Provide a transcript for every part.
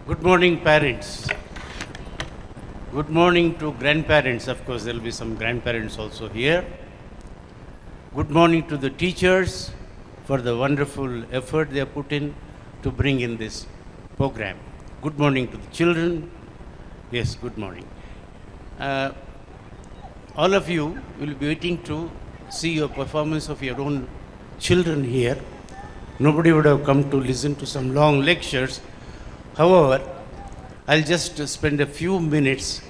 Good morning, parents. Good morning to grandparents. Of course, there will be some grandparents also here. Good morning to the teachers for the wonderful effort they have put in to bring in this program. Good morning to the children. Yes, good morning. All of you will be waiting to see your performance of your own children here. Nobody would have come to listen to some long lectures. However, I'll just spend a few minutes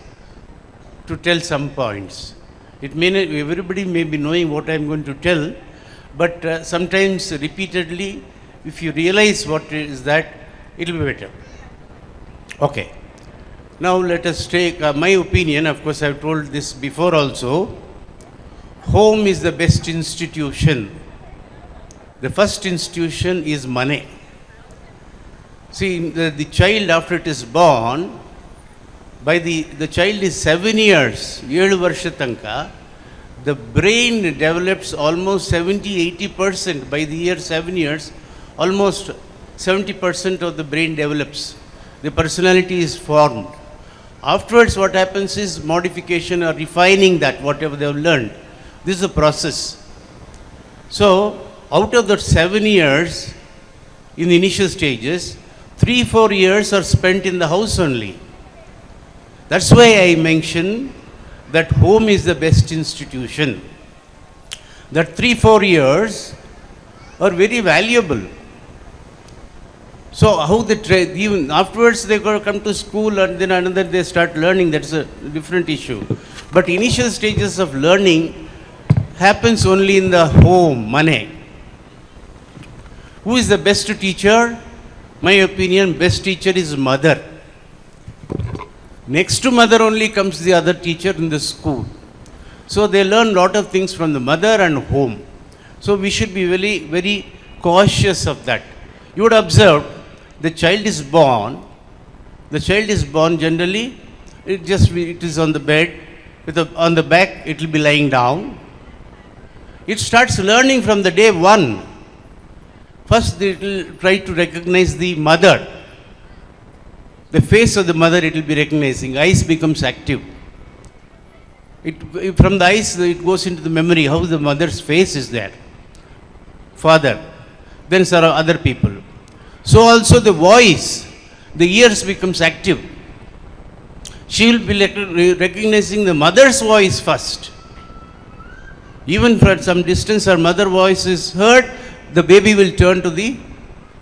to tell some points. It may not, everybody may be knowing what I'm going to tell, but sometimes repeatedly, if you realize what is that, it'll be better. Okay. Now let us take my opinion. Of course, I've told this before also. Home is the best institution. The first institution is money. See, the child after it is born, by the child is 7 years, 7 varsha tanka, the brain develops almost 70-80%. By the year 7 years, almost 70% of the brain develops. The personality is formed. Afterwards, what happens is modification or refining that, whatever they have learned. This is a process. So, out of the 7 years, in the initial stages, 3-4 years are spent in the house only. That's why I mention that home is the best institution. That 3-4 years are very valuable. So how they even afterwards they come to school and then another they start learning. That's a different issue. But initial stages of learning happens only in the home, money. Who is the best teacher? My opinion, best teacher is mother. Next to mother only comes the other teacher in the school. So they learn a lot of things from the mother and home. So we should be very, very cautious of that. You would observe the child is born. The child is born generally, it is on the bed, on the back it will be lying down. It starts learning from the day one. First, it will try to recognize the mother. The face of the mother it will be recognizing. Eyes becomes active. From the eyes, it goes into the memory, how the mother's face is there. Father. Then there are other people. So also the voice, the ears becomes active. She will be recognizing the mother's voice first. Even for some distance, her mother voice is heard, the baby will turn to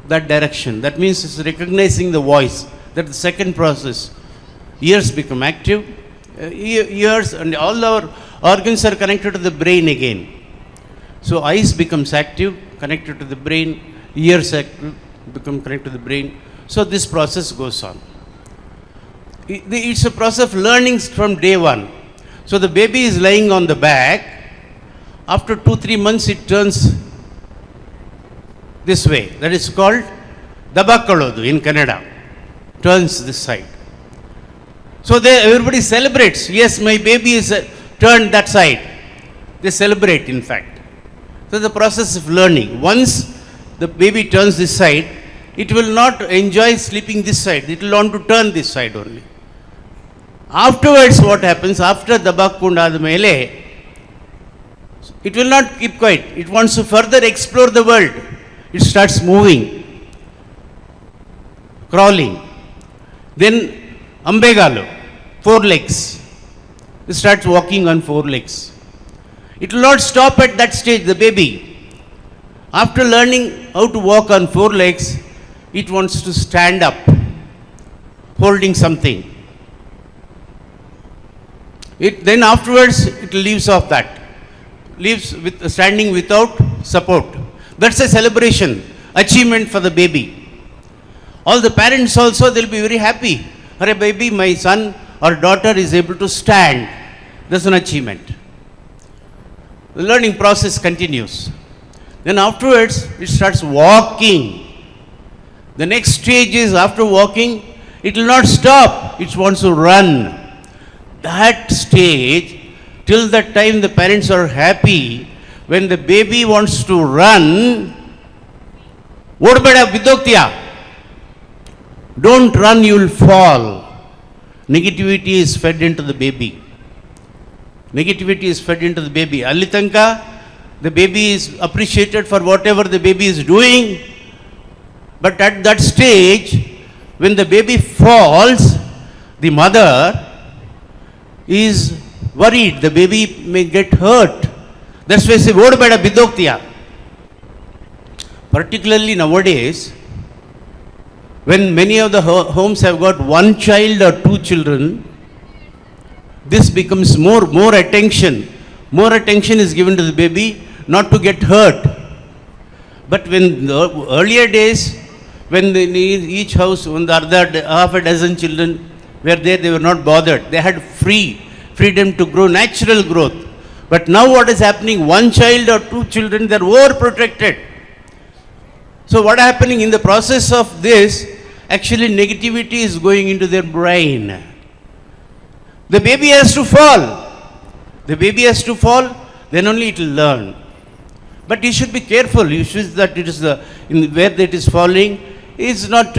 that direction. That means it's recognizing the voice. That's the second process. Ears become active. Ears and all our organs are connected to the brain again. So eyes becomes active, connected to the brain. Ears become connected to the brain. So this process goes on. It's a process of learning from day one. So the baby is lying on the back. After 2-3 months, it turns this way. That is called Dabakalodu in Kannada. Turns this side. So everybody celebrates. Yes, my baby is turned that side. They celebrate, in fact. So the process of learning. Once the baby turns this side, it will not enjoy sleeping this side. It will want to turn this side only. Afterwards, what happens? After Dabakunda Mele, it will not keep quiet. It wants to further explore the world. It starts moving, crawling. Then Ambegalo, 4 legs. It starts walking on 4 legs. It will not stop at that stage, the baby. After learning how to walk on 4 legs, it wants to stand up, holding something. Then afterwards, it leaves off that. Leaves standing without support. That's a celebration, achievement for the baby. All the parents also, they'll be very happy. Hare baby, my son or daughter is able to stand. That's an achievement. The learning process continues. Then afterwards, it starts walking. The next stage is after walking, it will not stop. It wants to run. That stage, till that time the parents are happy. When the baby wants to run, Odbeda Vidoktiya. Don't run, you will fall. Negativity is fed into the baby. Negativity is fed into the baby. Allitanka, the baby is appreciated for whatever the baby is doing. But at that stage, when the baby falls, the mother is worried. The baby may get hurt. That's why I say, "Vodu beda bidoktiya." Particularly nowadays, when many of the homes have got one child or two children, this becomes more attention. More attention is given to the baby, not to get hurt. But when the earlier days, when each house, when the other half a dozen children were there, they were not bothered. They had freedom to grow, natural growth. But now what is happening? One child or two children, they are overprotected. So what is happening in the process of this? Actually, negativity is going into their brain. The baby has to fall. The baby has to fall, then only it will learn. But you should be careful. You should that it is where it is falling. It's not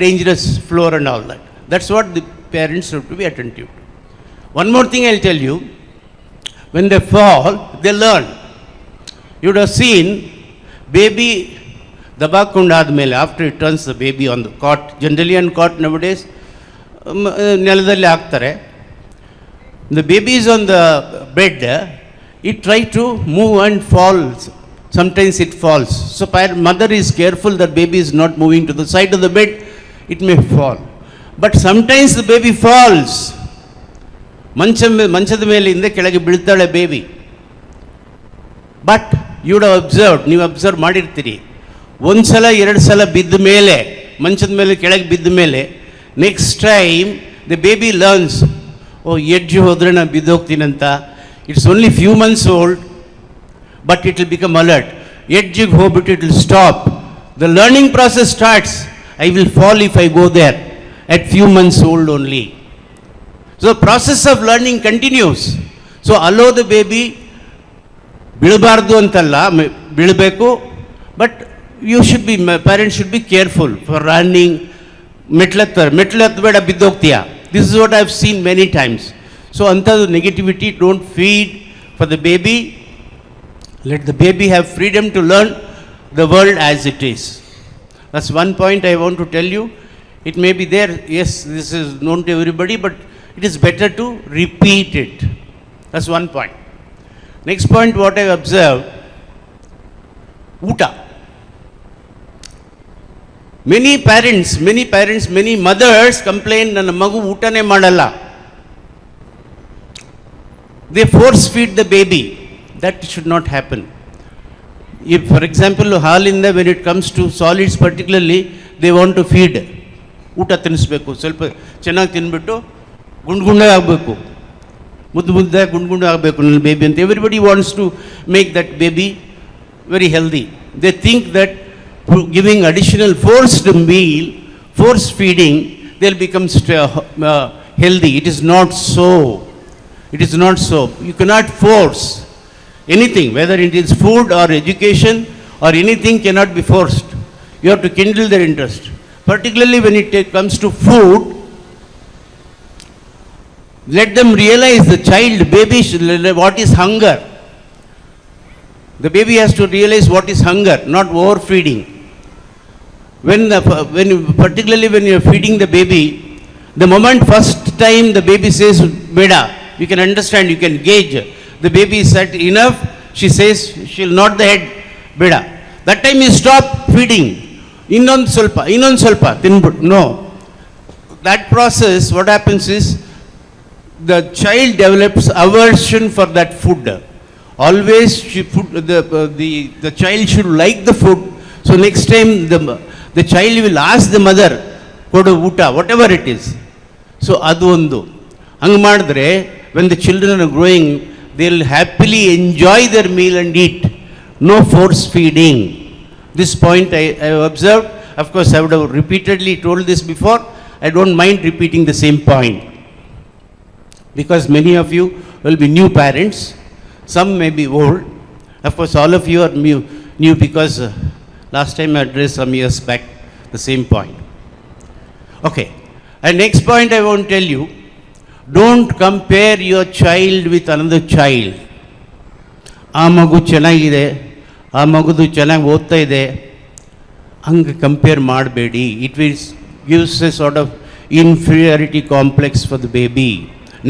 dangerous floor and all that. That's what the parents have to be attentive to. One more thing I'll tell you. When they fall, they learn. You would have seen baby dabakundadmele, after it turns the baby on the cot, generally on cot nowadays, neladalli haktare. The baby is on the bed, it tries to move and falls. Sometimes it falls. So mother is careful that baby is not moving to the side of the bed, it may fall. But sometimes the baby falls. ಮಂಚದ ಮೇಲಿಂದ ಕೆಳಗೆ ಬೀಳ್ತಾಳೆ baby. But you would observe, ನೀವು observe ಮಾಡಿರ್ತೀರಿ, ಒಂದು ಸಲ ಎರಡು ಸಲ ಬಿದ್ದ ಮೇಲೆ, ಮಂಚದ ಮೇಲೆ ಕೆಳಗೆ ಬಿದ್ದ ಮೇಲೆ, next time the baby learns, ಓ ಎಡ್ಜು ಹೋದರೆ ನಾನು ಬಿದ್ದೋಗ್ತೀನಂತ. It's only few months old, but it will become alert. ಎಡ್ಜಿಗೆ ಹೋಗ್ಬಿಟ್ಟು it will stop. The learning process starts. I will fall if I go there at few months old only. So the process of learning continues. So allow the baby, bilbardu antalla, bilbeku, but you should be, parents should be careful for running. Metlat beda biddogtiya. This is what I have seen many times. So anta negativity don't feed for the baby. Let the baby have freedom to learn the world as it is. That's one point I want to tell you. It may be there, yes, this is known to everybody, but it is better to repeat it. That's one point. Next point, what I observed, Uta. Many parents, many mothers complain, ನನ್ನ ಮಗು ಊಟನೇ ಮಾಡಲ್ಲ. They force feed the baby. That should not happen. If, for example, ಹಾಲಿಂದ when it comes to solids particularly, they want to feed. ಊಟ ತಿನ್ನಿಸ್ಬೇಕು, ಸ್ವಲ್ಪ ಚೆನ್ನಾಗಿ ತಿನ್ಬಿಟ್ಟು ಗುಂಡ್ಗುಂಡಾಗಿ ಆಗಬೇಕು, ಮುದ್ದೆ ಗುಂಡ್ಗುಂಡು ಆಗಬೇಕು ನನ್ನ ಬೇಬಿ ಅಂತ. Everybody wants to make that baby very healthy. They think that giving additional forced meal, force feeding, they'll become healthy. It is not so. It is not so. You cannot force anything, whether it is food or education or anything cannot be forced. You have to kindle their interest. Particularly when it comes to food, let them realize, the child, baby, what is hunger. The baby has to realize what is hunger, not overfeeding. Particularly when you are feeding the baby, the moment first time the baby says beda, you can understand, you can gauge. The baby is at enough, she says, she will nod the head, beda. That time you stop feeding. Innond ಸ್ವಲ್ಪ ತಿನ್ಬಿಟ್ಟು. No. That process, what happens is, the child develops aversion for that food. Always the child should like the food. So next time the child will ask the mother, kodu ಊಟ, whatever it is. So adu ondu. ಹಂಗೆ ಮಾಡಿದ್ರೆ, when the children are growing, they will happily enjoy their meal and eat. No force feeding. This point I have observed. Of course, I would have repeatedly told this before. I don't mind repeating the same point, because many of you will be new parents. Some may be old. Of course, all of you are new because last time I addressed some years back the same point. Okay. And next point I want to tell you, don't compare your child with another child. ಆ ಮಗು ಚೆನ್ನಾಗಿದೆ, ಆ ಮಗುದು ಚೆನ್ನಾಗಿ ಓದ್ತಾ ಇದೆ, ಹಂಗೆ compare ಮಾಡಬೇಡಿ. It gives a sort of inferiority complex for the baby.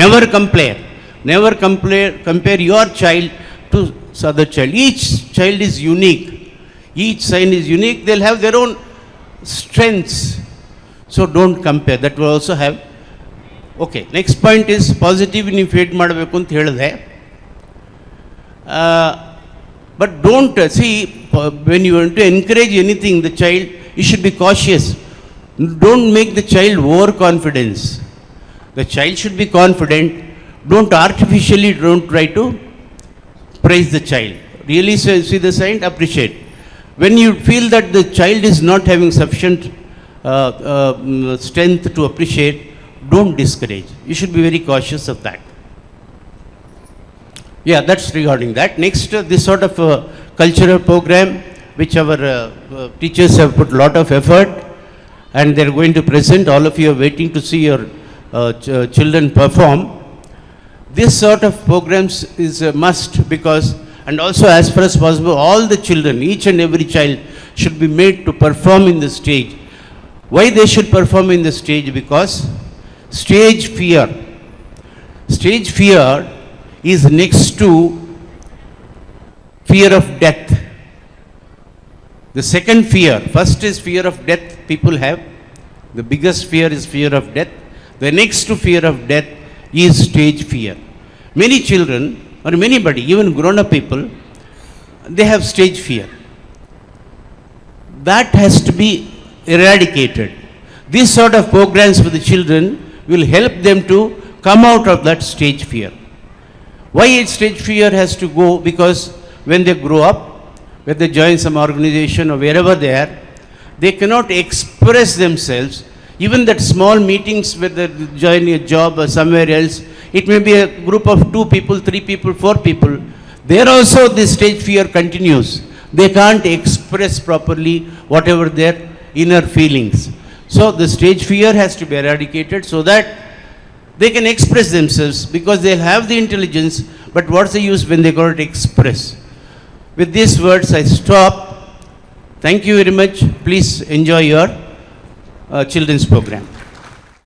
Never compare. Never compare your child to other child. Each child is unique. Each son is unique. They'll have their own strengths. So don't compare. That will also have. Okay. Next point is positive initiate ಮಾಡಬೇಕು ಅಂತ ಹೇಳಿದೆ. But don't see when you want to encourage anything the child, you should be cautious. Don't make the child overconfidence. The child should be confident. Don't artificially try to praise the child. Really see the sign, appreciate. When you feel that the child is not having sufficient strength to appreciate, don't discourage. You should be very cautious of that. Yeah, that's regarding that. Next, this sort of cultural program, which our teachers have put a lot of effort, and they're going to present. All of you are waiting to see your children perform. This sort of programs is a must because, and also as far as possible, all the children, each and every child should be made to perform in the stage. Why they should perform in the stage? Because stage fear is next to fear of death. The second fear, first is fear of death people have. The biggest fear is fear of death. The next to fear of death is stage fear. Many children or anybody, even grown-up people, they have stage fear. That has to be eradicated. These sort of programs for the children will help them to come out of that stage fear. Why stage fear has to go? Because when they grow up, when they join some organization or wherever they are, they cannot express themselves. Even that small meetings where they join a job or somewhere else, it may be a group of 2 people, 3 people, 4 people. There also this stage fear continues. They can't express properly whatever their inner feelings. So the stage fear has to be eradicated so that they can express themselves, because they'll have the intelligence, but what's the use when they cannot express? With these words I stop. Thank you very much. Please enjoy your children's program.